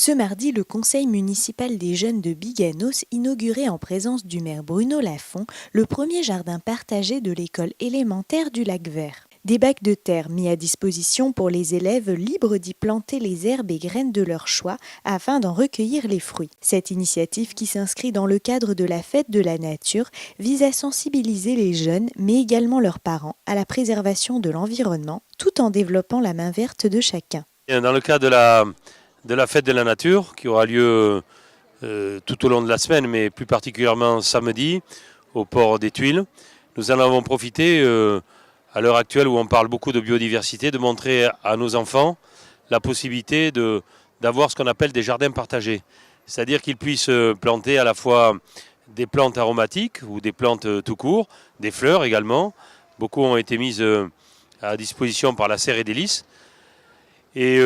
Ce mardi, le conseil municipal des jeunes de Biganos inaugurait en présence du maire Bruno Lafont le premier jardin partagé de l'école élémentaire du Lac-Vert. Des bacs de terre mis à disposition pour les élèves libres d'y planter les herbes et graines de leur choix afin d'en recueillir les fruits. Cette initiative, qui s'inscrit dans le cadre de la fête de la nature, vise à sensibiliser les jeunes, mais également leurs parents, à la préservation de l'environnement, tout en développant la main verte de chacun. Dans le cadre de la fête de la nature qui aura lieu tout au long de la semaine, mais plus particulièrement samedi au port des Tuiles, nous en avons profité à l'heure actuelle où on parle beaucoup de biodiversité, de montrer à nos enfants la possibilité d'avoir ce qu'on appelle des jardins partagés. C'est-à-dire qu'ils puissent planter à la fois des plantes aromatiques ou des plantes tout court, des fleurs également. Beaucoup ont été mises à disposition par la Serre et Délices. Et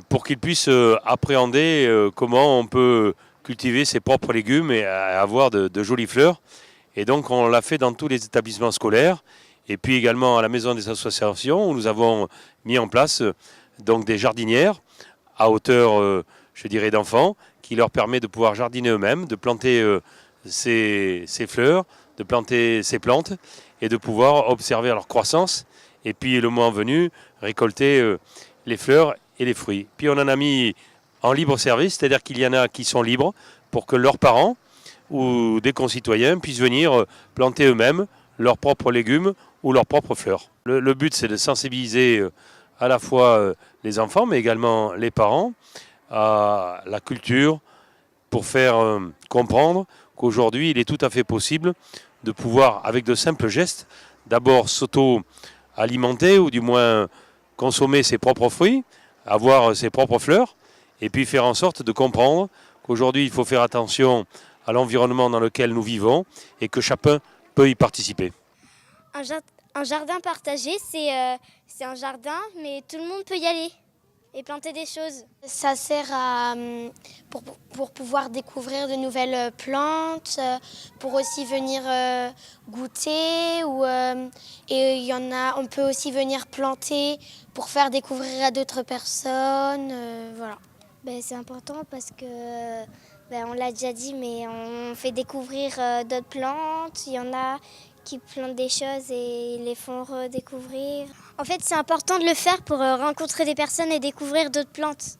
pour qu'ils puissent appréhender comment on peut cultiver ses propres légumes et avoir de jolies fleurs. Et donc on l'a fait dans tous les établissements scolaires et puis également à la maison des associations où nous avons mis en place donc des jardinières à hauteur, je dirais, d'enfants qui leur permet de pouvoir jardiner eux-mêmes, de planter ces fleurs, de planter ces plantes et de pouvoir observer leur croissance et puis le moment venu récolter les fleurs et les fruits. Puis on en a mis en libre service, c'est-à-dire qu'il y en a qui sont libres pour que leurs parents ou des concitoyens puissent venir planter eux-mêmes leurs propres légumes ou leurs propres fleurs. Le but, c'est de sensibiliser à la fois les enfants, mais également les parents à la culture pour faire comprendre qu'aujourd'hui, il est tout à fait possible de pouvoir, avec de simples gestes, d'abord s'auto-alimenter ou du moins consommer ses propres fruits, avoir ses propres fleurs, et puis faire en sorte de comprendre qu'aujourd'hui, il faut faire attention à l'environnement dans lequel nous vivons et que chacun peut y participer. Un jardin partagé, c'est un jardin, mais tout le monde peut y aller et planter des choses. Ça sert pour pouvoir découvrir de nouvelles plantes, pour aussi venir goûter. Et on peut aussi venir planter pour faire découvrir à d'autres personnes. Voilà. C'est important parce que, on l'a déjà dit, mais on fait découvrir d'autres plantes. Il y en a qui plantent des choses et les font redécouvrir. En fait, c'est important de le faire pour rencontrer des personnes et découvrir d'autres plantes.